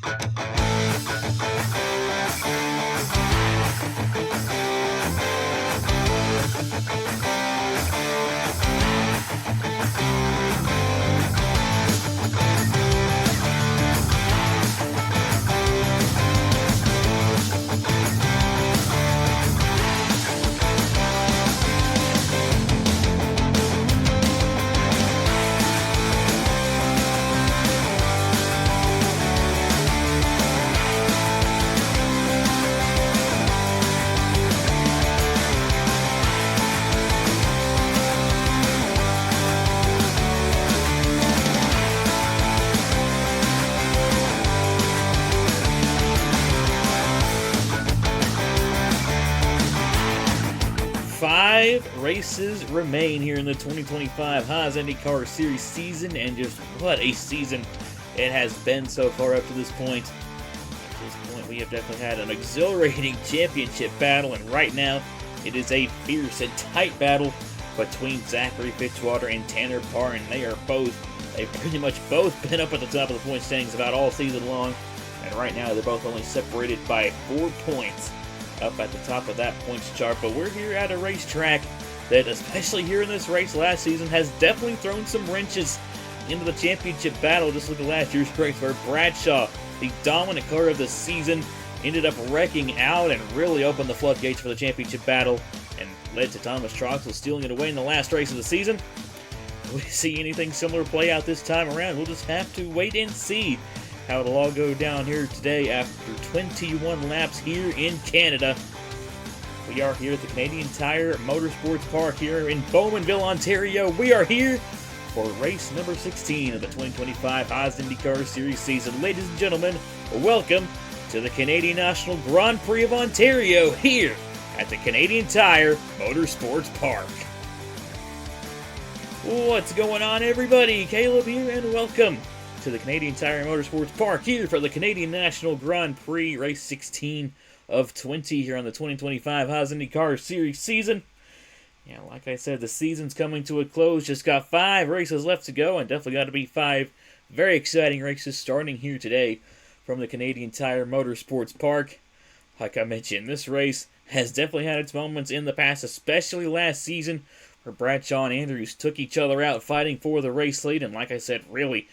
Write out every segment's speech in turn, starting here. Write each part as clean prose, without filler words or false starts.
5 races remain here in the 2025 Haas IndyCar Series season, and just what a season it has been so far up to this point. At this point, we have definitely had an exhilarating championship battle, and right now, it is a fierce and tight battle between Zachary Fitzwater and Tanner Parton. They've pretty much both been up at the top of the point standings about all season long, and right now they're both only separated by 4 points up at the top of that points chart. But we're here at a racetrack that, especially here in this race last season, has definitely thrown some wrenches into the championship battle. Just look at last year's race where Bradshaw, the dominant car of the season, ended up wrecking out and really opened the floodgates for the championship battle and led to Thomas Troxel stealing it away in the last race of the season. Will we see anything similar play out this time around? We'll just have to wait and see how it'll all go down here today after 21 laps here in Canada. We are here at the Canadian Tire Motorsports Park here in Bowmanville, Ontario. We are here for race number 16 of the 2025 Haas IndyCar Series season. Ladies and gentlemen, welcome to the Canadian National Grand Prix of Ontario here at the Canadian Tire Motorsports Park. What's going on, everybody? Caleb here, and welcome to the Canadian Tire Motorsports Park here for the Canadian National Grand Prix race 16 of 20 here on the 2025 Haas IndyCar Series season. Yeah, like I said, the season's coming to a close. Just got 5 races left to go, and definitely got to be 5 very exciting races starting here today from the Canadian Tire Motorsports Park. Like I mentioned, this race has definitely had its moments in the past, especially last season, where Bradshaw and Andrews took each other out fighting for the race lead, and like I said, really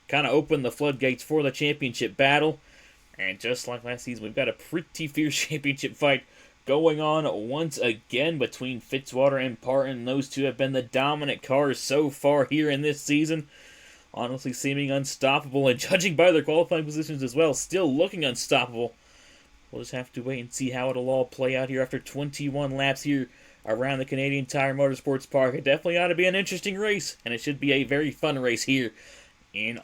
kind of opened the floodgates for the championship battle. And just like last season, we've got a pretty fierce championship fight going on once again between Fitzwater and Parton. Those two have been the dominant cars so far here in this season, honestly seeming unstoppable, and judging by their qualifying positions as well, still looking unstoppable. We'll just have to wait and see how it'll all play out here after 21 laps here around the Canadian Tire Motorsports Park. It definitely ought to be an interesting race, and it should be a very fun race here in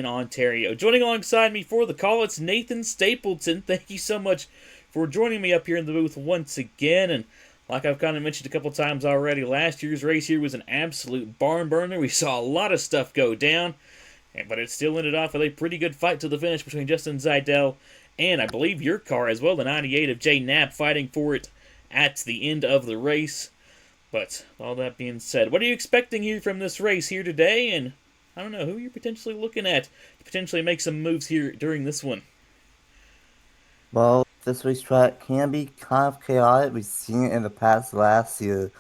Ontario. Joining alongside me for the call, it's Nathan Stapleton. Thank you so much for joining me up here in the booth once again. And like I've kind of mentioned a couple times already, last year's race here was an absolute barn burner. We saw a lot of stuff go down, but it still ended off with a pretty good fight to the finish between Justin Zeidel and I believe your car as well, the 98 of Jay Knapp, fighting for it at the end of the race. But all that being said, what are you expecting here from this race here today? And I don't know, who you're potentially looking at to potentially make some moves here during this one? Well, this racetrack can be kind of chaotic. We've seen it in the past last year.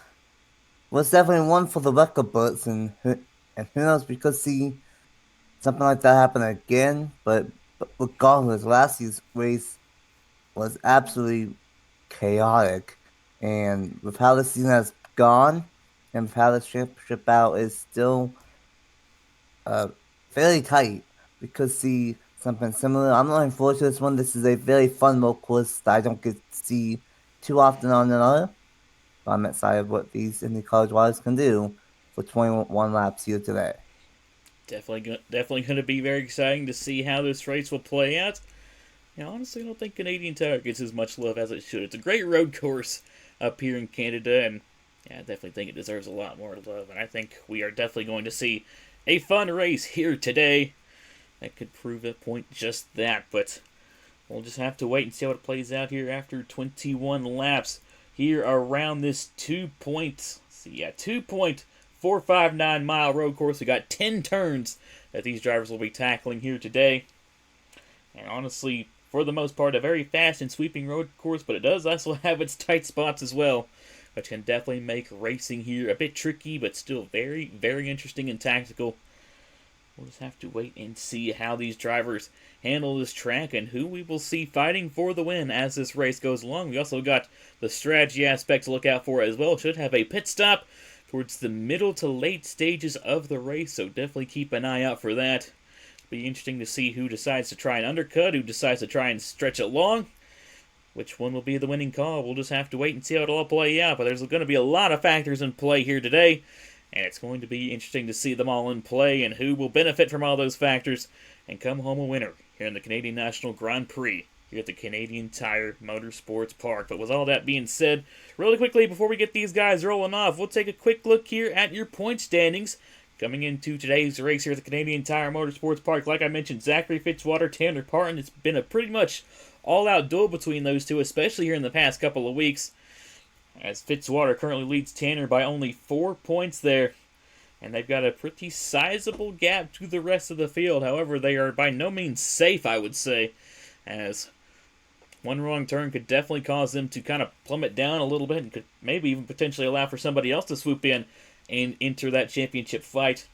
Well, it's definitely one for the record books, and who knows, we could see something like that happen again. But regardless, last year's race was absolutely chaotic. And with how the season has gone, and with how the championship battle is still fairly tight, we could see something similar. I'm looking forward to this one. This is a very fun road course that I don't get to see too often on another. But I'm excited what these IndyCar drivers can do for 21 laps here today. Definitely going to be very exciting to see how this race will play out. And honestly, I don't think Canadian Tire gets as much love as it should. It's a great road course up here in Canada, and I definitely think it deserves a lot more love. And I think we are definitely going to see a fun race here today that could prove a point just that. But we'll just have to wait and see how it plays out here after 21 laps here around this 2.459 mile road course. We got 10 turns that these drivers will be tackling here today. And honestly, for the most part, a very fast and sweeping road course, but it does also have its tight spots as well, which can definitely make racing here a bit tricky, but still very, very interesting and tactical. We'll just have to wait and see how these drivers handle this track and who we will see fighting for the win as this race goes along. We also got the strategy aspect to look out for as well. Should have a pit stop towards the middle to late stages of the race, so definitely keep an eye out for that. Be interesting to see who decides to try and undercut, who decides to try and stretch it long. Which one will be the winning call? We'll just have to wait and see how it'll all play out. But there's going to be a lot of factors in play here today, and it's going to be interesting to see them all in play and who will benefit from all those factors and come home a winner here in the Canadian National Grand Prix here at the Canadian Tire Motorsports Park. But with all that being said, really quickly before we get these guys rolling off, we'll take a quick look here at your point standings. Coming into today's race here at the Canadian Tire Motorsports Park, like I mentioned, Zachary Fitzwater, Tanner Parton. It's been a pretty much all-out duel between those two, especially here in the past couple of weeks, as Fitzwater currently leads Tanner by only 4 points there, and they've got a pretty sizable gap to the rest of the field. However, they are by no means safe, I would say, as one wrong turn could definitely cause them to kind of plummet down a little bit and could maybe even potentially allow for somebody else to swoop in and enter that championship fight.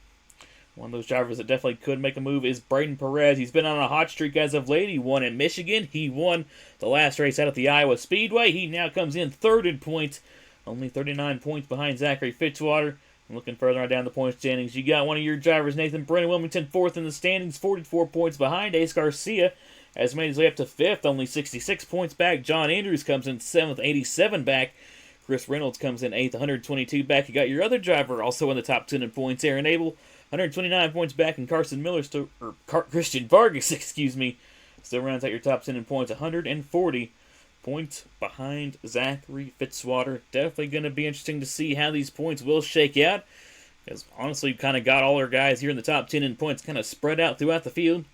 One of those drivers that definitely could make a move is Braden Perez. He's been on a hot streak as of late. He won in Michigan. He won the last race out at the Iowa Speedway. He now comes in third in points, only 39 points behind Zachary Fitzwater. And looking further on down the point standings, you got one of your drivers, Nathan Brennan Wilmington, fourth in the standings, 44 points behind. Ace Garcia has made his way up to fifth, only 66 points back. John Andrews comes in seventh, 87 back. Chris Reynolds comes in 8th, 122 back. You got your other driver also in the top 10 in points, Aaron Abel, 129 points back, and Carson Miller, Christian Vargas, still rounds out your top 10 in points, 140 points behind Zachary Fitzwater. Definitely going to be interesting to see how these points will shake out, because honestly, we've kind of got all our guys here in the top 10 in points kind of spread out throughout the field.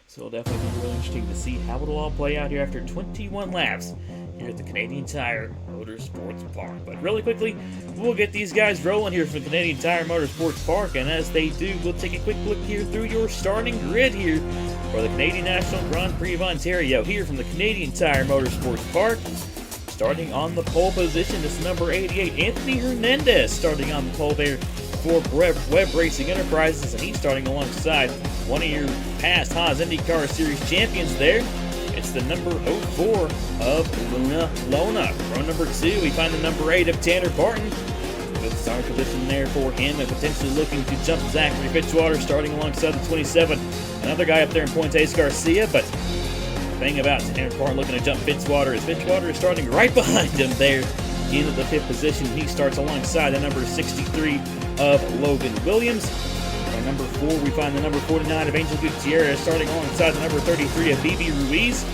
So it'll definitely be really interesting to see how it'll all play out here after 21 laps here at the Canadian Tire Motorsports Park. But really quickly, we'll get these guys rolling here from the Canadian Tire Motorsports Park, and as they do, we'll take a quick look here through your starting grid here for the Canadian National Grand Prix of Ontario here from the Canadian Tire Motorsports Park. Starting on the pole position is number 88, Anthony Hernandez, starting on the pole there for Webb Racing Enterprises, and he's starting alongside one of your past Haas IndyCar Series champions there. It's the number 04 of Luna. Row number 2, we find the number 8 of Tanner Barton. Good start position there for him, and potentially looking to jump Zachary Fitzwater, starting alongside the 27. Another guy up there in points, Ace Garcia, but the thing about Tanner Barton looking to jump Fitzwater is starting right behind him there in the 5th position. He starts alongside the number 63 of Logan Williams. At number 4, we find the number 49 of Angel Gutierrez, starting alongside the number 33 of Bibi Ruiz.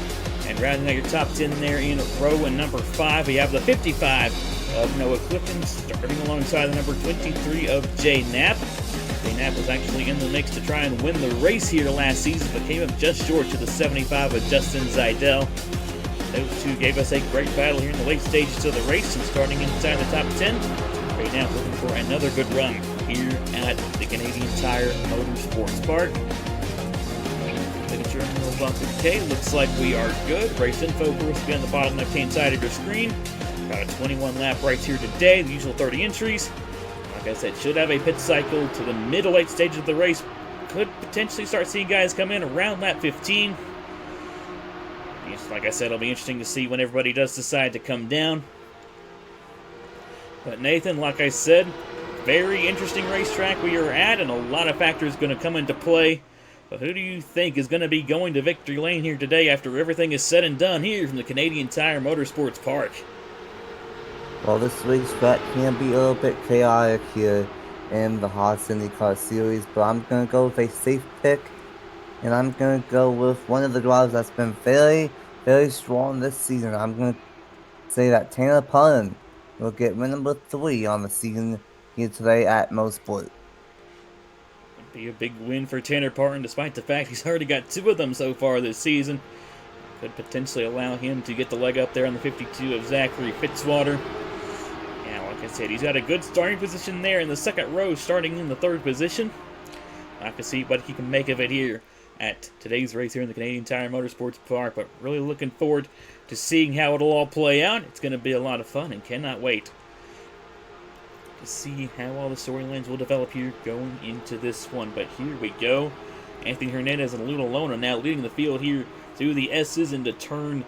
And rounding out your top 10 there in row and number 5, we have the 55 of Noah Clifton, starting alongside the number 23 of Jay Knapp. Jay Knapp was actually in the mix to try and win the race here last season, but came up just short to the 75 of Justin Zeidel. Those two gave us a great battle here in the late stages of the race, and starting inside the top 10, right now looking for another good run here at the Canadian Tire Motorsports Park. Making sure I'm okay. Looks like we are good. Race info, of course, will be on the bottom left-hand side of your screen. Got a 21-lap race here today, the usual 30 entries. Like I said, should have a pit cycle to the middle-late stages of the race. Could potentially start seeing guys come in around lap 15. Like I said, it'll be interesting to see when everybody does decide to come down. But Nathan, like I said, very interesting racetrack we are at, and a lot of factors going to come into play. But who do you think is going to be going to victory lane here today after everything is said and done here from the Canadian Tire Motorsports Park? Well, this week's track can be a little bit chaotic here in the Haas IndyCar Series, but I'm going to go with a safe pick, and I'm going to go with one of the drivers that's been very, very strong this season. I'm going to say that Tanner Parton will get win number 3 on the season here today at Mosport. It'd be a big win for Tanner Parton, despite the fact he's already got 2 of them so far this season. Could potentially allow him to get the leg up there on the 52 of Zachary Fitzwater. Yeah, like I said, he's got a good starting position there in the second row, starting in the 3rd position. I can see what he can make of it here at today's race here in the Canadian Tire Motorsports Park, but really looking forward to seeing how it'll all play out. It's going to be a lot of fun and cannot wait to see how all the storylines will develop here going into this one. But here we go. Anthony Hernandez and Luna Lona now leading the field here through the S's into turn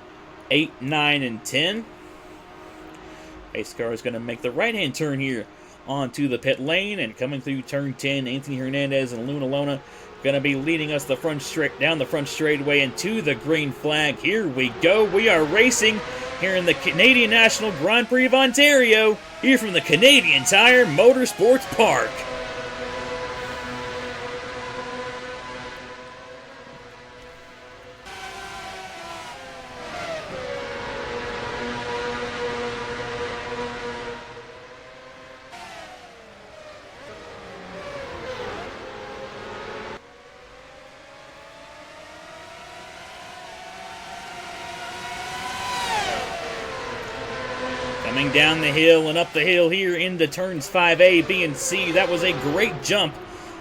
8, 9, and 10. Pace car is going to make the right-hand turn here onto the pit lane, and coming through turn 10, Anthony Hernandez and Luna Lona going to be leading us down the front straightaway into the green flag. Here we go. We are racing here in the Canadian National Grand Prix of Ontario, here from the Canadian Tire Motorsports Park. Coming down the hill and up the hill here into turns 5A, B, and C. That was a great jump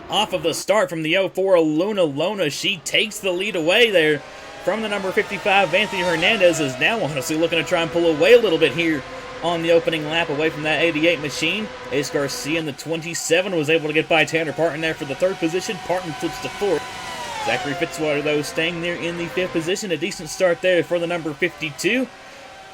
off of the start from the 04 Luna Lona. She takes the lead away there from the number 55. Anthony Hernandez is now honestly looking to try and pull away a little bit here on the opening lap away from that 88 machine. Ace Garcia in the 27 was able to get by Tanner Parton there for the third position. Parton flips to fourth. Zachary Fitzwater, though, staying there in the fifth position. A decent start there for the number 52.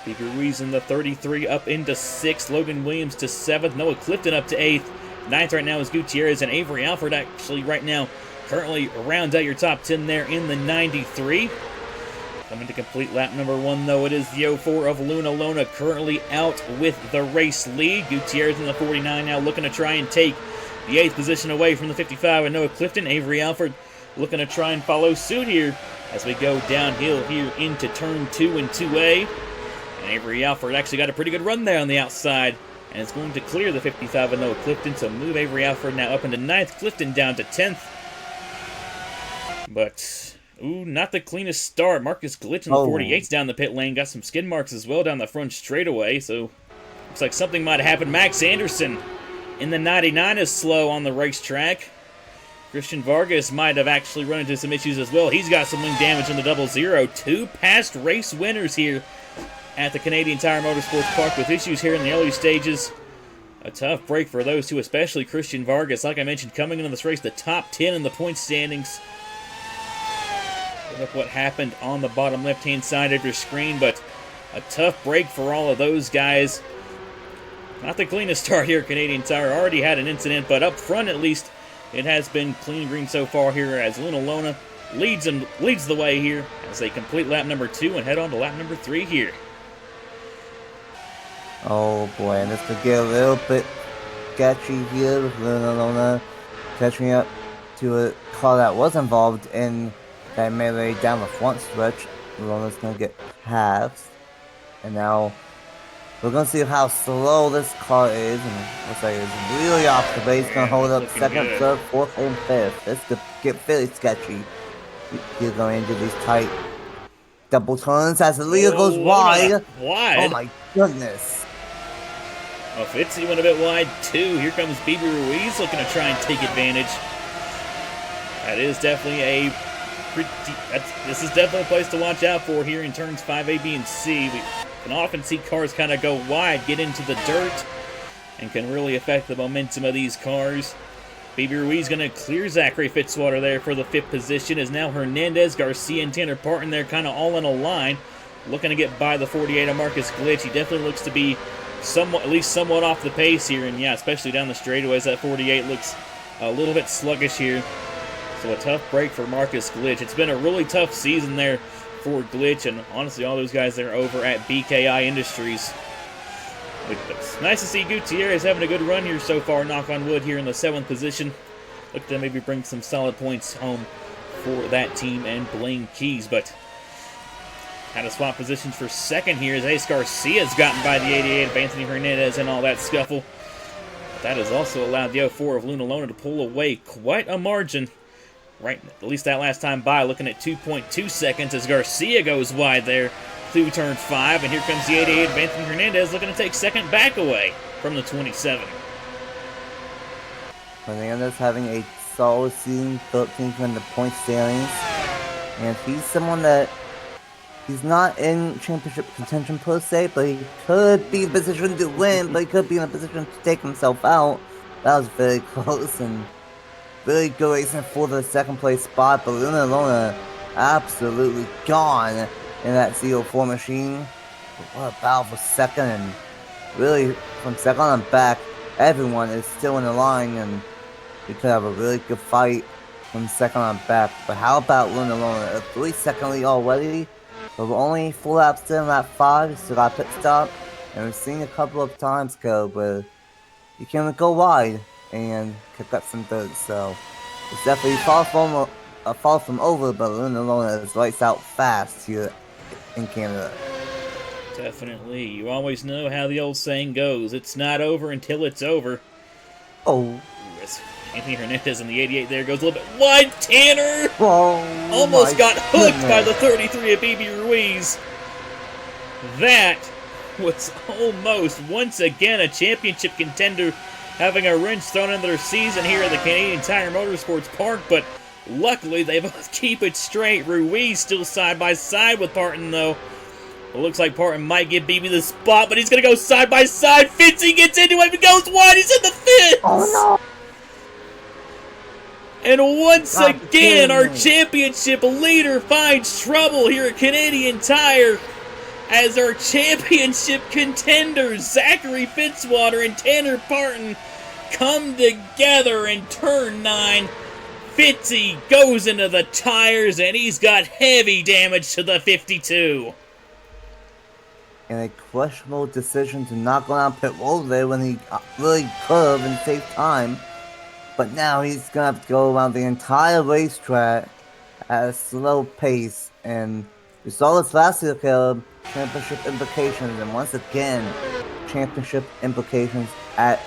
Bobby Ruiz in the 33 up into 6th. Logan Williams to 7th. Noah Clifton up to 8th. 9th right now is Gutierrez, and Avery Alford actually right now currently rounds out your top 10 there in the 93. Coming to complete lap number 1, though, it is the 04 of Luna Lona currently out with the race lead. Gutierrez in the 49 now looking to try and take the 8th position away from the 55 and Noah Clifton. Avery Alford looking to try and follow suit here as we go downhill here into turn 2 and 2A. And Avery Alford actually got a pretty good run there on the outside, and it's going to clear the 55 and Noah Clifton, so move Avery Alford now up into 9th, Clifton down to 10th. But, ooh, not the cleanest start. Marcus Glitch in the 48's down the pit lane, got some skid marks as well down the front straightaway, so looks like something might have happened. Max Anderson in the 99 is slow on the racetrack. Christian Vargas might have actually run into some issues as well. He's got some wing damage in the 00. 2 past race winners here at the Canadian Tire Motorsports Park with issues here in the early stages. A tough break for those two, especially Christian Vargas. Like I mentioned, coming into this race, the top 10 in the point standings. Look what happened on the bottom left-hand side of your screen, but a tough break for all of those guys. Not the cleanest start here, Canadian Tire. Already had an incident, but up front at least, it has been clean green so far here as Luna Lona leads the way here as they complete lap number 2 and head on to lap number 3 here. Oh boy, and this could get a little bit sketchy here with Luna Lona catching up to a car that was involved in that melee down the front stretch. Lona's gonna get passed, and now we're gonna see how slow this car is, and looks like it's really off the base. Gonna hold up second, third, fourth, and fifth. This could get very sketchy. He's going into these tight double turns as the leader goes wide. Oh my goodness. Well, Fitzy went a bit wide too. Here comes Bobby Ruiz looking to try and take advantage. That is definitely this is definitely a place to watch out for here in turns 5A, B, and C. We can often see cars kind of go wide, get into the dirt, and can really affect the momentum of these cars. Bobby Ruiz going to clear Zachary Fitzwater there for the 5th position. Is now Hernandez, Garcia, and Tanner Parton there kind of all in a line. Looking to get by the 48 of Marcus Glitch. He definitely looks to be at least somewhat off the pace here, and yeah, especially down the straightaways, that 48 looks a little bit sluggish here. So a tough break for Marcus Glitch. It's been a really tough season there for Glitch, and honestly, all those guys there over at BKI Industries. It's nice to see Gutierrez having a good run here so far, knock on wood, here in the 7th position. Look to maybe bring some solid points home for that team and Blaine Keys, but had to swap positions for second here as Ace Garcia's gotten by the 88 of Anthony Hernandez and all that scuffle. But that has also allowed the 04 of Luna Lona to pull away quite a margin. Right, at least that last time by, looking at 2.2 seconds as Garcia goes wide there through turn 5. And here comes the 88 of Anthony Hernandez looking to take second back away from the 27. Hernandez having a solid season, 13th in the point standings. And he's someone that he's not in championship contention per se, but he could be in a position to win, but he could be in a position to take himself out. That was very close and really good racing for the second place spot, but Luna absolutely gone in that Z04 machine. What a battle for second, and really from second on back, everyone is still in the line, and we could have a really good fight from second on back. But how about Luna? A 3-second lead already, but we're only 4 laps in lap 5, still got a pit stop, and we've seen a couple of times go where you can go wide and pick up some dirt, so it's definitely a fall from over, but Luna is lights out fast here in Canada. Definitely. You always know how the old saying goes. It's not over until it's over. Oh. Yes. Anthony Hernandez in the 88 there goes a little bit wide. Tanner Oh, almost got hooked by the 33 of BB Ruiz. That was almost, once again, a championship contender having a wrench thrown into their season here at the Canadian Tire Motorsports Park, but luckily they both keep it straight. Ruiz still side by side with Parton, though. It looks like Parton might give BB the spot, but he's going to go side by side. Fitzy gets into him, he goes wide, he's in the fence! Oh, no! And once again, our championship leader finds trouble here at Canadian Tire as our championship contenders, Zachary Fitzwater and Tanner Parton, come together in turn 9. Fitzy goes into the tires, and he's got heavy damage to the 52. And a questionable decision to not go down pit road there when he really could have and save time. But now he's going to have to go around the entire racetrack at a slow pace. And we saw this last year, Caleb, championship implications. And once again, championship implications at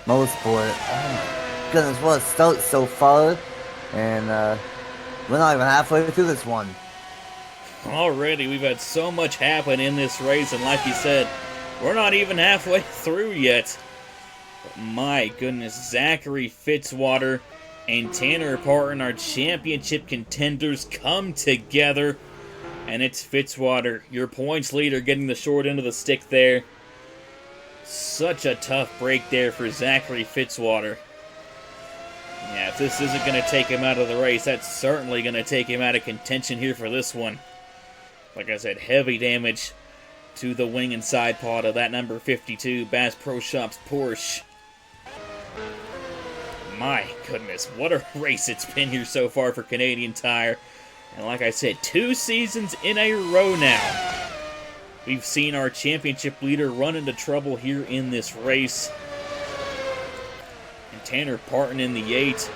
Motorsport. Oh my goodness, what a start so far. And we're not even halfway through this one. Already, we've had so much happen in this race, and like you said, we're not even halfway through yet. But my goodness, Zachary Fitzwater and Tanner Parton, our championship contenders, come together. And it's Fitzwater, your points leader, getting the short end of the stick there. Such a tough break there for Zachary Fitzwater. Yeah, if this isn't going to take him out of the race, that's certainly going to take him out of contention here for this one. Like I said, heavy damage to the wing and side pod of that number 52 Bass Pro Shops Porsche. My goodness, what a race it's been here so far for Canadian Tire. And like I said, 2 seasons in a row now, we've seen our championship leader run into trouble here in this race. And Tanner Parton in the 8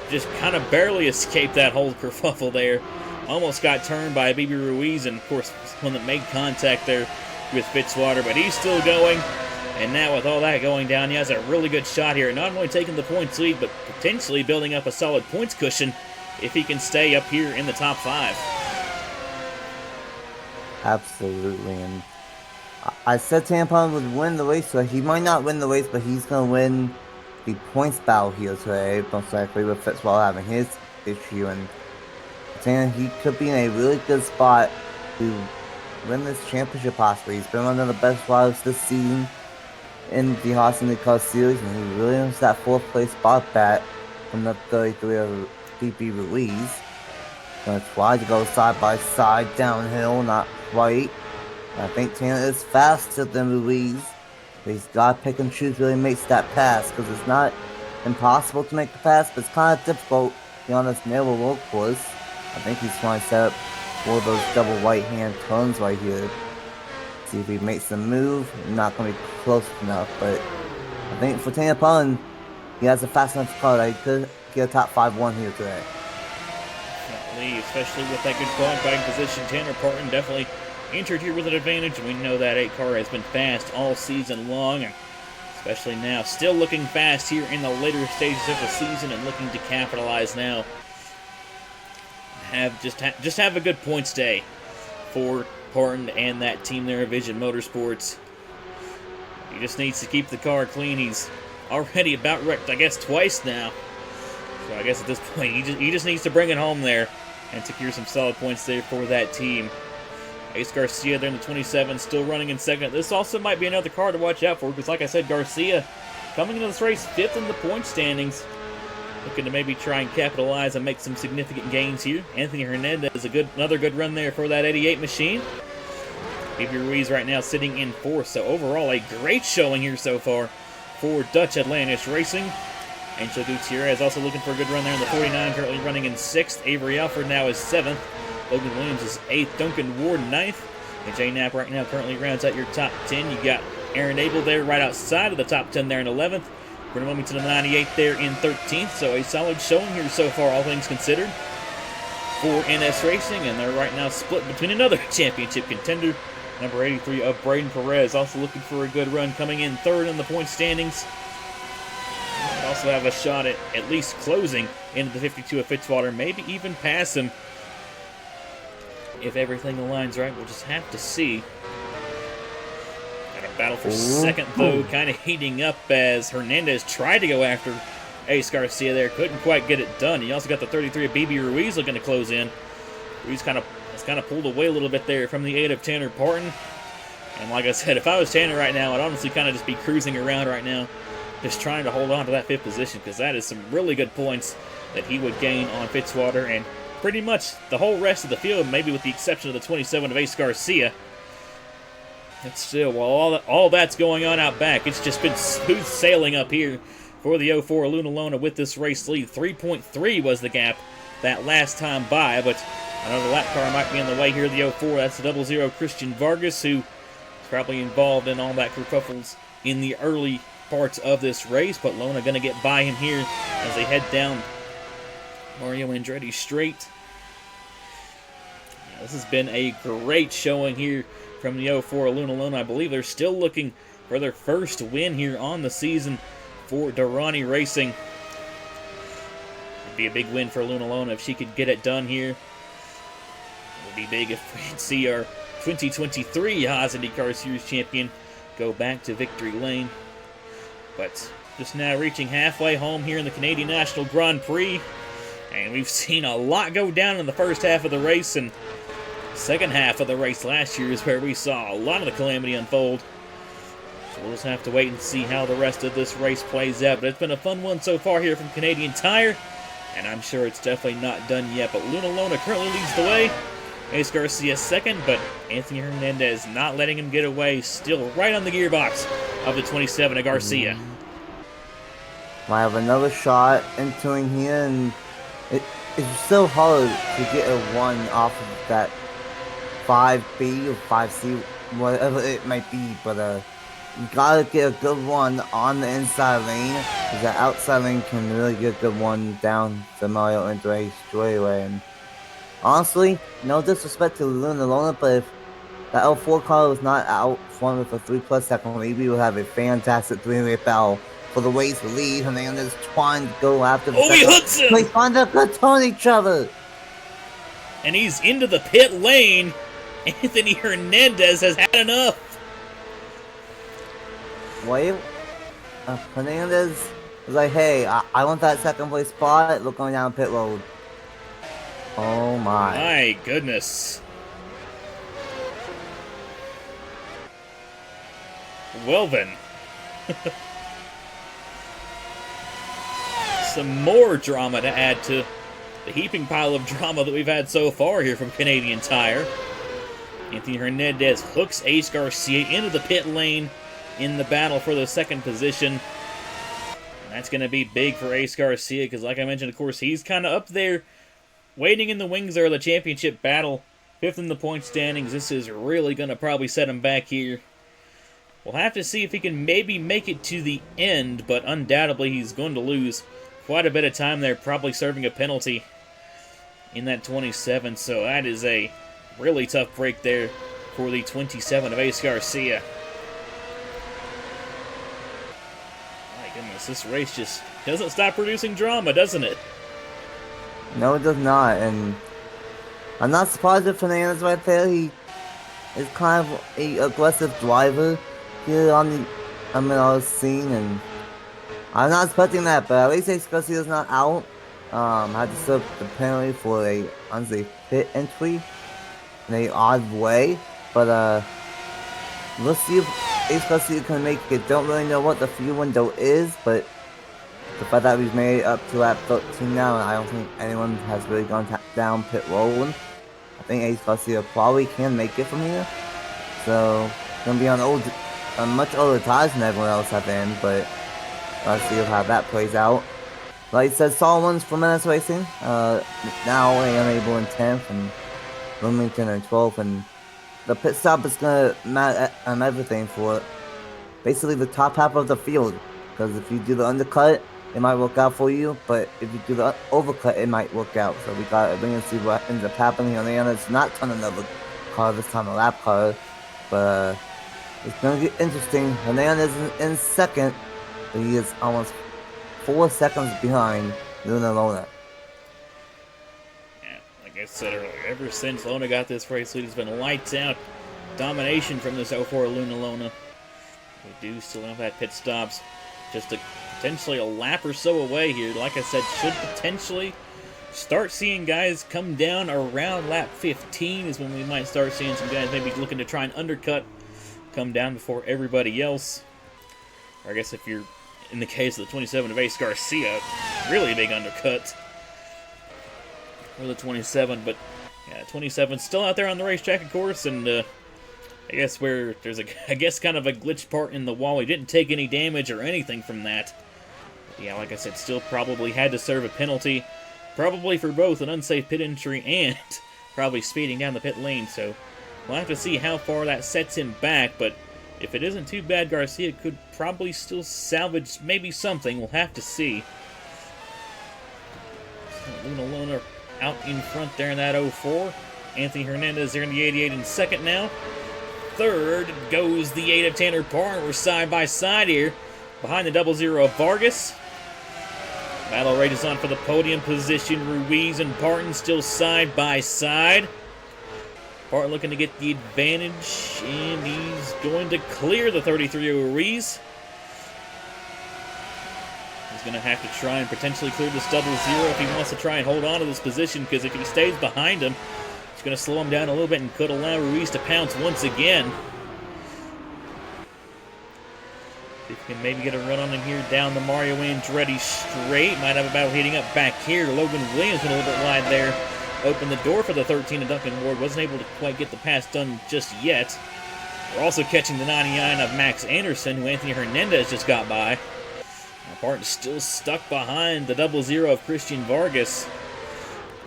just kind of barely escaped that whole kerfuffle there. Almost got turned by BB Ruiz, and of course, one that made contact there with Fitzwater, but he's still going. And now with all that going down, he has a really good shot here, not only taking the points lead, but potentially building up a solid points cushion if he can stay up here in the top 5. Absolutely, and I said Tampon would win the race, so he might not win the race, but he's going to win the points battle here today, most likely with Fitzwater having his issue, and he could be in a really good spot to win this championship possibly. He's been one of the best riders this season in the Haas IndyCar Series, and he really wants that 4th place spot back from the 33 of BB Ruiz. Gonna try to go side by side downhill, not quite. I think Tanner is faster than Ruiz, but he's got to pick and choose really makes that pass, because it's not impossible to make the pass, but it's kind of difficult on this narrow road course. I think he's trying to set up one of those double right-hand turns right here. See if he makes the move. Not going to be close enough, but I think for Tanner Parton, he has a fast enough car that he could get a top 5-1 here today. Definitely, especially with that good qualifying position. Tanner Parton definitely entered here with an advantage, and we know that 8 car has been fast all season long, and especially now. Still looking fast here in the later stages of the season and looking to capitalize now. Just have a good points day for Parton and that team there, Vision Motorsports. He just needs to keep the car clean. He's already about wrecked, I guess, twice now So I guess at this point, he just needs to bring it home there and secure some solid points there for that team. Ace Garcia there in the 27, still running in second. This also might be another car to watch out for because, like I said, Garcia coming into this race 5th in the point standings. Looking to maybe try and capitalize and make some significant gains here. Anthony Hernandez, another good run there for that 88 machine. Baby Ruiz right now sitting in 4th. So overall, a great showing here so far for Dutch Atlantis Racing. Angel Gutierrez also looking for a good run there in the 49, currently running in 6th. Avery Alford now is 7th. Logan Williams is 8th. Duncan Ward 9th. And Jay Knapp right now currently rounds out your top 10. You got Aaron Abel there right outside of the top 10 there in 11th. Brennan Wilmington in the 98 there in 13th. So a solid showing here so far, all things considered, for NS Racing. And they're right now split between another championship contender, number 83 of Braden Perez, also looking for a good run, coming in 3rd in the point standings. Might also have a shot at least closing into the 52 of Fitzwater, maybe even pass him if everything aligns right. We'll just have to see. Got a battle for second, though, kind of heating up as Hernandez tried to go after Ace Garcia there. Couldn't quite get it done. You also got the 33 of BB Ruiz looking to close in. Ruiz kind of pulled away a little bit there from the 8 of Tanner Parton. And like I said, if I was Tanner right now, I'd honestly kind of just be cruising around right now, just trying to hold on to that 5th position, because that is some really good points that he would gain on Fitzwater and pretty much the whole rest of the field, maybe with the exception of the 27 of Ace Garcia. But still, while all that's going on out back, it's just been smooth sailing up here for the 04 Luna Lona with this race lead. 3.3 was the gap that last time by, but another lap car might be in the way here, the 04. That's the 00 Christian Vargas, who is probably involved in all that kerfuffles in the early parts of this race, but Lona going to get by him here as they head down Mario Andretti straight. This has been a great showing here from the 04 Luna Lona. I believe they're still looking for their first win here on the season for Durrani Racing. It'd be a big win for Luna Lona if she could get it done here. It would be big if we could see our 2023 Haas IndyCar Series champion go back to victory lane. But just now reaching halfway home here in the Canadian National Grand Prix. And we've seen a lot go down in the first half of the race, and second half of the race last year is where we saw a lot of the calamity unfold. So we'll just have to wait and see how the rest of this race plays out. But it's been a fun one so far here from Canadian Tire, and I'm sure it's definitely not done yet. But Luna Lona currently leads the way. Ace Garcia second, but Anthony Hernandez not letting him get away. Still right on the gearbox of the 27 of Garcia. Might have another shot entering here, and it's so hard to get a 1 off of that 5B or 5C, whatever it might be, but you gotta get a good one on the inside lane, because the outside lane can really get a good one down the Mario Andretti straightaway. And honestly, no disrespect to Luna Lona, but if the L4 car was not out front with a 3+ second lead, we would have a fantastic 3-way battle for the race lead. Hernandez trying to go after the he hooks him! They find a good turn each other! And he's into the pit lane. Anthony Hernandez has had enough. Wait, Hernandez was like, hey, I want that second place spot. Look, going down pit road. Oh my. My goodness. Well then. Some more drama to add to the heaping pile of drama that we've had so far here from Canadian Tire. Anthony Hernandez hooks Ace Garcia into the pit lane in the battle for the second position. And that's going to be big for Ace Garcia because, like I mentioned, of course, he's kind of up there waiting in the wings there of the championship battle. 5th in the point standings. This is really going to probably set him back here. We'll have to see if he can maybe make it to the end, but undoubtedly he's going to lose quite a bit of time there, probably serving a penalty in that 27. So that is a really tough break there for the 27 of Ace Garcia. My goodness, this race just doesn't stop producing drama, doesn't it? No, it does not, and I'm not surprised if Fernandez right there. He is kind of a aggressive driver here on the scene, and I'm not expecting that, but at least Ace Garcia's not out had to serve the penalty for a unsafe pit entry in a odd way. But let's see if Ace Garcia can make it. Don't really know what the fuel window is, but the fact that we've made it up to lap 13 now, and I don't think anyone has really gone down pit road. I think Ace Garcia probably can make it from here. So, gonna be on much older tires than everyone else at the end, but let's see how that plays out. Like I said, solid ones for NS Racing. Now unable in 10th and Bloomington in 12th, and the pit stop is gonna matter on everything for basically the top half of the field. Because if you do the undercut, it might work out for you, but if you do the overcut, it might work out. So we got to see what ends up happening on the end. It's not ton another car this time, a lap car, but it's gonna get interesting. Hernandez is in second, but he is almost 4 seconds behind Luna. Yeah, like I said earlier, ever since Lona got this race lead, it's been lights out domination from this 04 Luna. We do still have that pit stops, just potentially a lap or so away here. Like I said, should potentially start seeing guys come down around lap 15 is when we might start seeing some guys maybe looking to try and undercut, come down before everybody else. Or I guess if you're in the case of the 27 of Ace Garcia, really big undercut for the 27, but yeah, 27 still out there on the racetrack, of course, and I guess where there's kind of a glitch part in the wall. He didn't take any damage or anything from that. But yeah, like I said, still probably had to serve a penalty, probably for both an unsafe pit entry and probably speeding down the pit lane, so we'll have to see how far that sets him back, but if it isn't too bad, Garcia could probably still salvage maybe something. We'll have to see. So Luna out in front there in that 04. Anthony Hernandez there in the 88 in second now. Third goes the 8 of Tanner Parton. We're side by side here behind the 00 of Vargas. Battle rages on for the podium position. Ruiz and Parton still side by side. Parton looking to get the advantage, and he's going to clear the 33 of Ruiz. He's going to have to try and potentially clear this 00 if he wants to try and hold on to this position, because if he stays behind him, it's going to slow him down a little bit and could allow Ruiz to pounce once again. See if he can maybe get a run on him here down the Mario Andretti straight. Might have a battle heating up back here. Logan Williams went a little bit wide there. Opened the door for the 13 of Duncan Ward. Wasn't able to quite get the pass done just yet. We're also catching the 99 of Max Anderson, who Anthony Hernandez just got by. Now Parton's still stuck behind the 00 of Christian Vargas.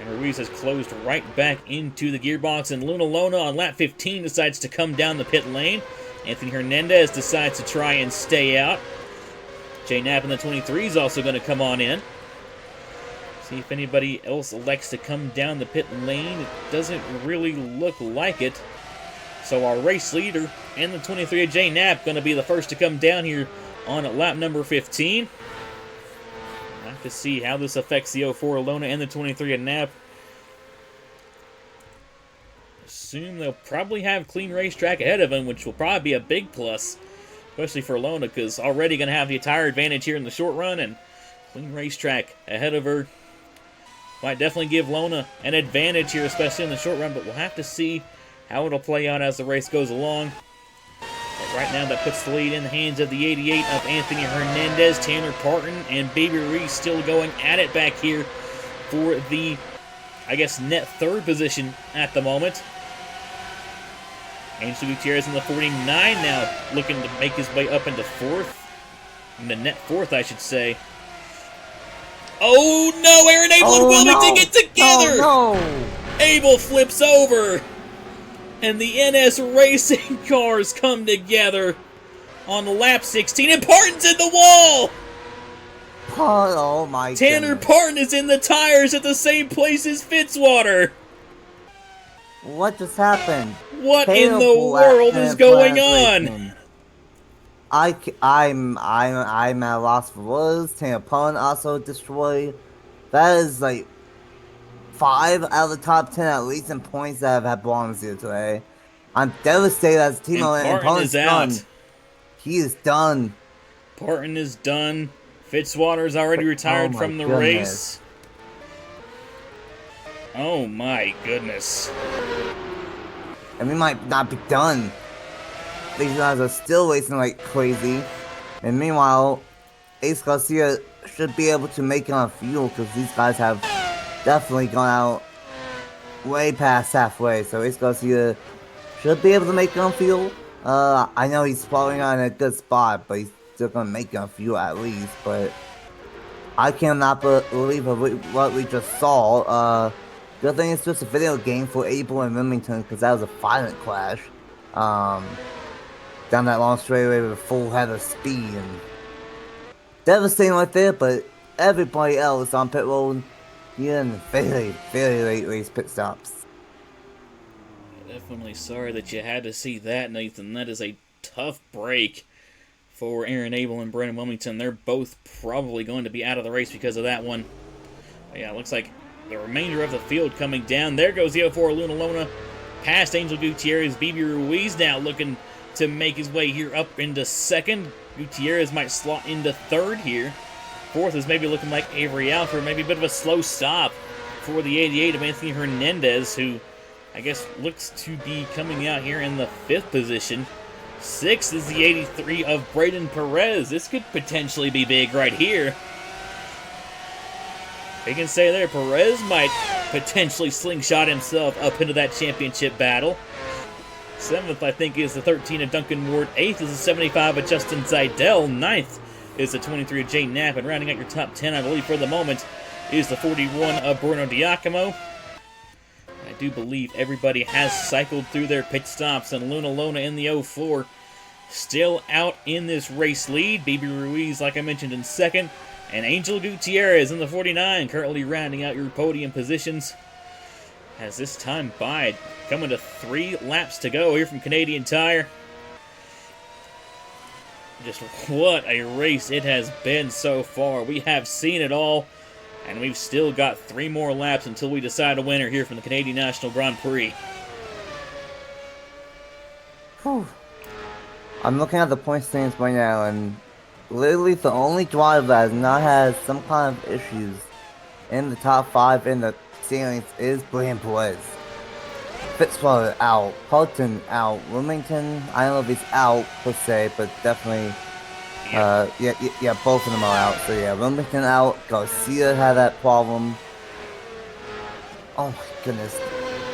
And Ruiz has closed right back into the gearbox, and Luna on lap 15 decides to come down the pit lane. Anthony Hernandez decides to try and stay out. Jay Knapp in the 23 is also going to come on in. See if anybody else elects to come down the pit lane. It doesn't really look like it. So our race leader and the 23 of Jay Knapp going to be the first to come down here on lap number 15. We'll have to see how this affects the 04 Lona and the 23 of Knapp. Assume they'll probably have clean racetrack ahead of them, which will probably be a big plus, especially for Lona, because already going to have the tire advantage here in the short run, and clean racetrack ahead of her might definitely give Lona an advantage here, especially in the short run, but we'll have to see how it'll play out as the race goes along. But right now, that puts the lead in the hands of the 88 of Anthony Hernandez. Tanner Parton and Baby Ruiz still going at it back here for the, I guess, net third position at the moment. Angel Gutierrez in the 49 now, looking to make his way up into fourth. In the net fourth, I should say. Oh no, Aaron Abel and Wilmington get together! No. Abel flips over, and the NS Racing cars come together on lap 16, and Parton's in the wall! Oh my God. Tanner Parton is in the tires at the same place as Fitzwater. What just happened? What in the world is going on? I'm at a loss for words. Tanner Parton also destroyed. That is like 5 out of the top 10 at least in points that have had bronze here today. I'm devastated as Timo, and Parton's done. He is done. Parton is done. Fitzwater's already retired from the race. Oh my goodness. And we might not be done. These guys are still racing like crazy. And meanwhile, Ace Garcia should be able to make it on fuel because these guys have definitely gone out way past halfway. So Ace Garcia should be able to make it on fuel. I know he's falling on a good spot, but he's still gonna make it on fuel at least. But I cannot believe what we just saw. Good thing it's just a video game for Abel and Remington because that was a violent crash. Down that long straightaway with a full head of speed and devastating right there, but everybody else on pit road in very, very late race pit stops. Definitely sorry that you had to see that, Nathan. That is a tough break for Aaron Abel and Brendan Wilmington. They're both probably going to be out of the race because of that one. But yeah, it looks like the remainder of the field coming down. There goes the 04 Luna Lona past Angel Gutierrez. BB Ruiz now looking to make his way here up into second. Gutierrez might slot into third here. Fourth is maybe looking like Avery Alford. Maybe a bit of a slow stop for the 88 of Anthony Hernandez, who I guess looks to be coming out here in the fifth position. Sixth is the 83 of Braden Perez. This could potentially be big right here. We can say there, Perez might potentially slingshot himself up into that championship battle. Seventh, I think, is the 13 of Duncan Ward. Eighth is the 75 of Justin Zidell. Ninth is the 23 of Jay Knapp. And rounding out your top 10, I believe, for the moment, is the 41 of Bruno Diacomo. I do believe everybody has cycled through their pit stops, and Luna Lona in the 04 still out in this race lead. BB Ruiz, like I mentioned, in second. And Angel Gutierrez in the 49, currently rounding out your podium positions. As this time by, coming to 3 laps to go here from Canadian Tire. Just what a race it has been so far. We have seen it all, and we've still got 3 more laps until we decide a winner here from the Canadian National Grand Prix. Whew. I'm looking at the point standings right now, and literally the only driver that has not had some kind of issues in the top 5 in the standings is Brian Perez. Fitzwater out, Houghton out, Wilmington, I don't know if he's out per se, but definitely, yeah, both of them are out. So yeah, Wilmington out, Garcia had that problem. Oh my goodness.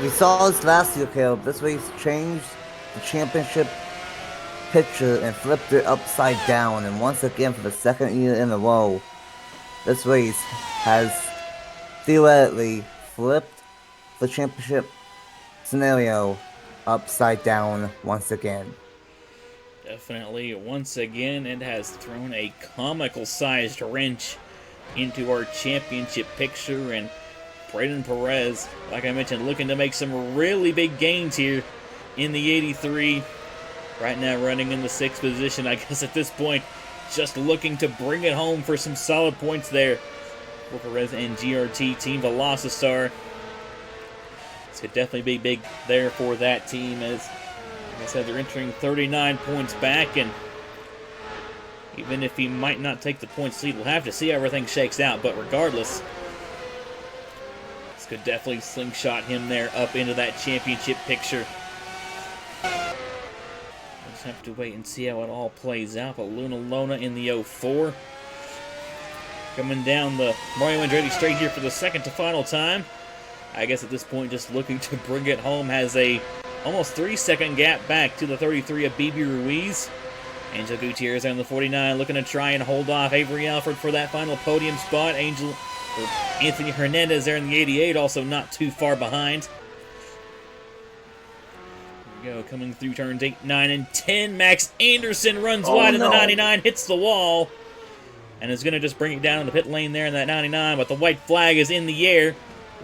We saw this last year, Caleb. This race changed the championship picture and flipped it upside down, and once again for the second year in a row, this race has theoretically flipped the championship scenario upside down once again. Definitely, once again, it has thrown a comical-sized wrench into our championship picture, and Braden Perez, like I mentioned, looking to make some really big gains here in the 83. Right now running in the 6th position, I guess at this point, just looking to bring it home for some solid points there for Perez and GRT Team Velocity. This could definitely be big there for that team, as like I said, they're entering 39 points back, and even if he might not take the points lead, we'll have to see how everything shakes out, but regardless, this could definitely slingshot him there up into that championship picture. Have to wait and see how it all plays out. But Luna Lona in the 04 coming down the Mario Andretti straight here for the second to final time. I guess at this point just looking to bring it home, has a almost 3-second gap back to the 33 of BB Ruiz. Angel Gutierrez on the 49 looking to try and hold off Avery Alford for that final podium spot. Anthony Hernandez there in the 88, also not too far behind. Go, coming through turns 8, 9, and 10. Max Anderson runs wide in the 99, hits the wall, and is going to just bring it down in the pit lane there in that 99, but the white flag is in the air.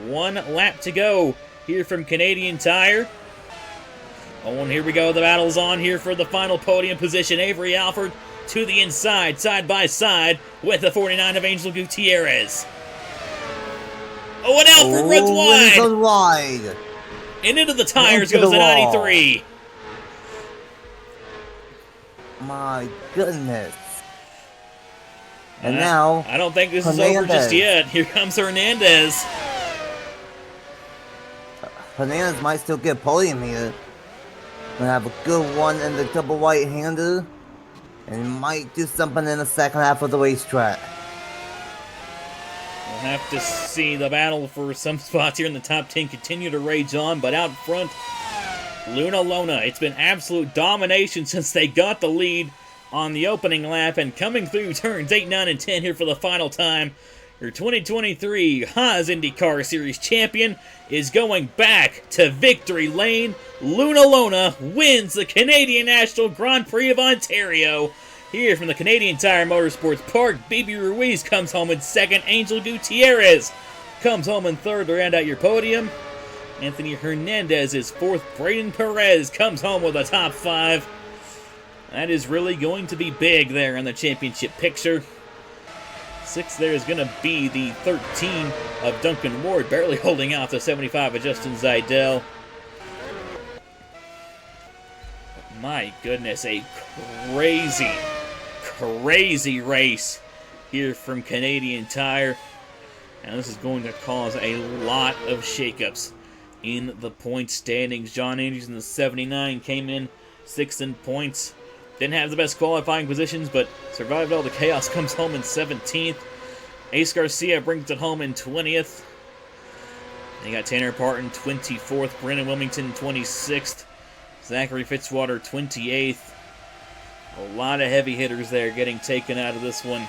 1 lap to go here from Canadian Tire. Oh, and here we go. The battle's on here for the final podium position. Avery Alford to the inside, side by side, with the 49 of Angel Gutierrez. Oh, and Alford runs wide! Runs wide! And into the tires goes the 93. My goodness. And now, I don't think this is over just yet. Here comes Hernandez. Hernandez might still get a podium here. Gonna have a good one in the double right-hander. And he might do something in the second half of the racetrack. We'll have to see. The battle for some spots here in the top 10 continue to rage on, but out front, Luna Lona. It's been absolute domination since they got the lead on the opening lap, and coming through turns 8, 9, and 10 here for the final time. Your 2023 Haas IndyCar Series champion is going back to victory lane. Luna Lona wins the Canadian National Grand Prix of Ontario. Here from the Canadian Tire Motorsports Park, Baby Ruiz comes home in second. Angel Gutierrez comes home in third to round out your podium. Anthony Hernandez is fourth. Braden Perez comes home with a top 5. That is really going to be big there in the championship picture. 6th there is going to be the 13 of Duncan Ward, barely holding out the 75 of Justin Zaidel. My goodness, a crazy race here from Canadian Tire. And this is going to cause a lot of shakeups in the point standings. John Andrews in the 79 came in 6th in points. Didn't have the best qualifying positions, but survived all the chaos, comes home in 17th. Ace Garcia brings it home in 20th. You got Tanner Parton 24th, Brandon Wilmington 26th, Zachary Fitzwater 28th. A lot of heavy hitters there getting taken out of this one.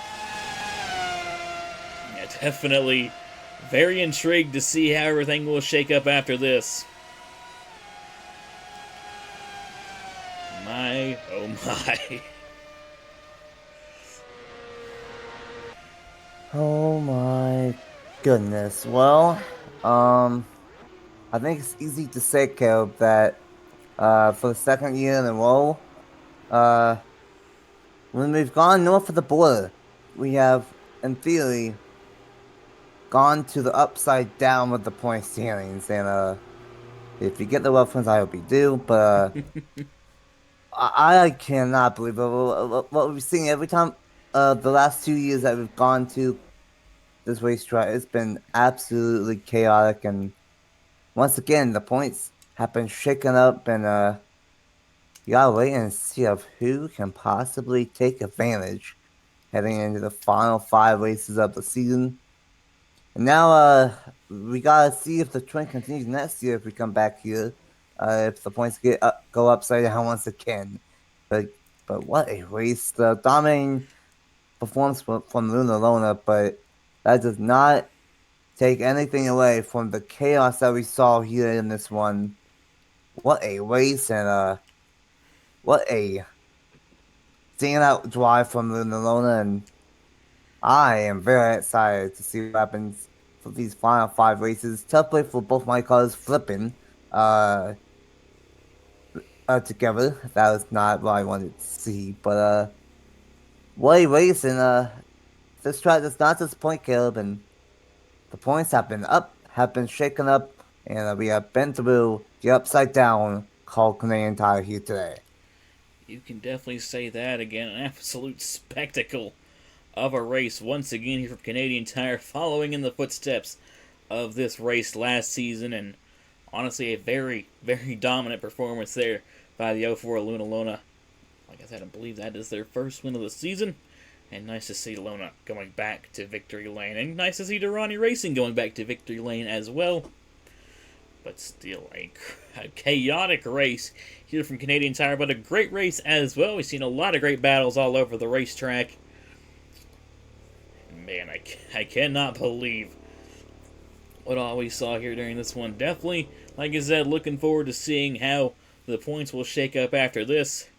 Yeah, definitely very intrigued to see how everything will shake up after this. My, oh my. Oh my goodness. Well, I think it's easy to say, Caleb, that for the second year in a row, when we've gone north of the border, we have, in theory, gone to the upside down with the point standings. And if you get the reference, I hope you do. But I cannot believe it. What we've seen every time, the last 2 years that we've gone to this racetrack, it's been absolutely chaotic. And once again, the points have been shaken up, and you gotta wait and see of who can possibly take advantage heading into the final 5 races of the season. And now, we gotta see if the trend continues next year if we come back here. If the points go upside down once again. But what a race. The dominating performance from Luna Lona, but that does not take anything away from the chaos that we saw here in this one. What a race, and what a standout drive from Luna Lona, and I am very excited to see what happens for these final 5 races. Tough play for both my cars flipping together. That was not what I wanted to see, but what a race, and this track does not disappoint, Caleb, and the points have been up, have been shaken up, and we have been through the upside down called Canadian Tire here today. You can definitely say that again. An absolute spectacle of a race once again here from Canadian Tire, following in the footsteps of this race last season, and honestly a very dominant performance there by the 04 Luna Lona. Like I said, I believe that is their first win of the season, and nice to see Lona going back to victory lane, and nice to see Durrani Racing going back to victory lane as well. But still a chaotic race here from Canadian Tire, but a great race as well. We've seen a lot of great battles all over the racetrack. Man, I cannot believe what all we saw here during this one. Definitely, like I said, looking forward to seeing how the points will shake up after this.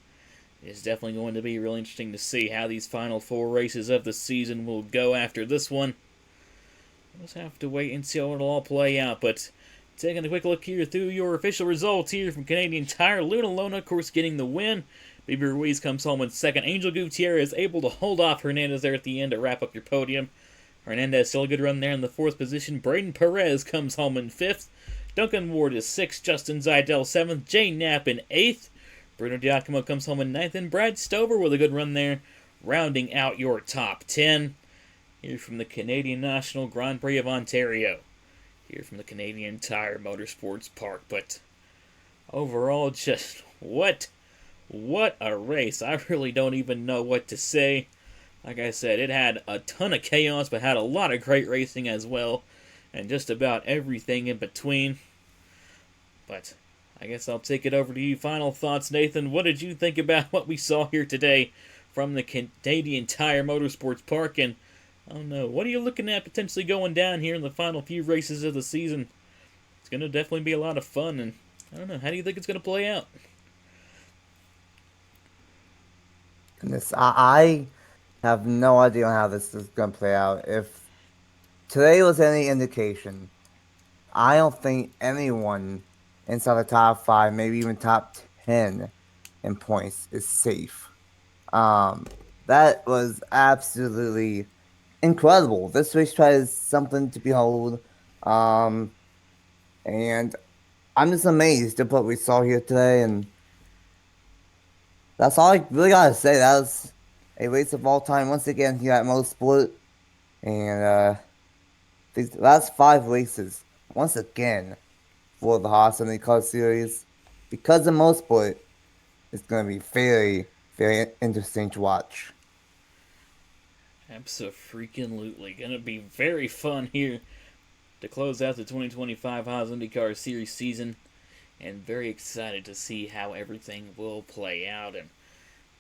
It's definitely going to be really interesting to see how these final 4 races of the season will go after this one. We'll just have to wait and see how it'll all play out, but taking a quick look here through your official results here from Canadian Tire. Luna Lona, of course, getting the win. Baby Ruiz comes home in second. Angel Gutierrez able to hold off Hernandez there at the end to wrap up your podium. Hernandez still a good run there in the 4th position. Braden Perez comes home in 5th. Duncan Ward is 6th. Justin Zaidel 7th. Jay Knapp in 8th. Bruno Giacomo comes home in 9th. And Brad Stover with a good run there, rounding out your top 10 here from the Canadian National Grand Prix of Ontario. here from the Canadian Tire Motorsports Park. But overall, just what a race. I really don't even know what to say. Like I said, it had a ton of chaos, but had a lot of great racing as well, and just about everything in between. But I guess I'll take it over to you. Final thoughts, Nathan. What did you think about what we saw here today from the Canadian Tire Motorsports Park? And I don't know, what are you looking at potentially going down here in the final few races of the season? It's going to definitely be a lot of fun, and I don't know, how do you think it's going to play out? Goodness, I have no idea how this is going to play out. If today was any indication, I don't think anyone inside the top 5, maybe even top 10 in points is safe. That was absolutely incredible. This racetrack is something to behold. And I'm just amazed at what we saw here today, and that's all I really gotta say. That was a race of all time once again here at Motorsport. And these last 5 races, once again, for the Haas IndyCar Series, because of Motorsport, it's going to be very, very interesting to watch. Abso-freaking-lutely. Going to be very fun here to close out the 2025 Haas IndyCar Series season. And very excited to see how everything will play out. And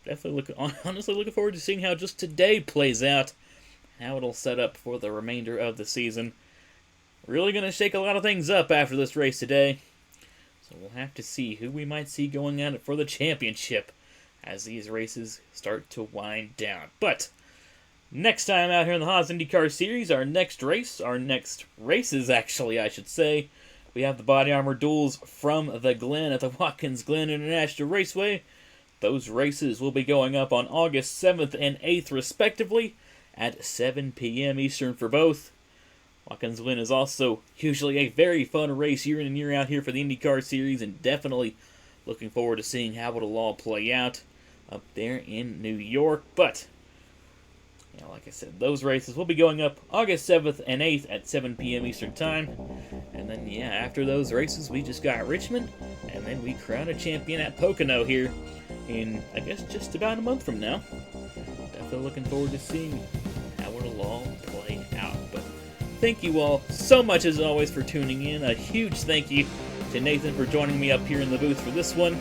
definitely honestly looking forward to seeing how just today plays out. How it'll set up for the remainder of the season. Really going to shake a lot of things up after this race today. So we'll have to see who we might see going at it for the championship as these races start to wind down. But next time out here in the Haas IndyCar Series, our next races actually, I should say, we have the body armor duels from the Glen at the Watkins Glen International Raceway. Those races will be going up on August 7th and 8th respectively at 7 p.m. Eastern for both. Watkins Glen is also usually a very fun race year in and year out here for the IndyCar Series, and definitely looking forward to seeing how it'll all play out up there in New York. But, like I said, those races will be going up August 7th and 8th at 7 p.m. Eastern Time. And then, after those races, we just got Richmond, and then we crown a champion at Pocono here in, I guess, just about a month from now. Definitely looking forward to seeing how it'll all play out. But thank you all so much, as always, for tuning in. A huge thank you to Nathan for joining me up here in the booth for this one.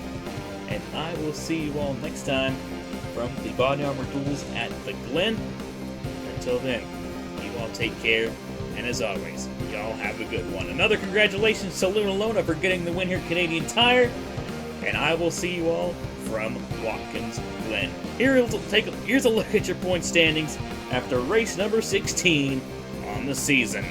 And I will see you all next time from the Body Armor Duels at the Glen. Until then, you all take care. And as always, y'all have a good one. Another congratulations to Luna Lona for getting the win here at Canadian Tire. And I will see you all from Watkins Glen. Here's a look at your point standings after race number 16 on the season.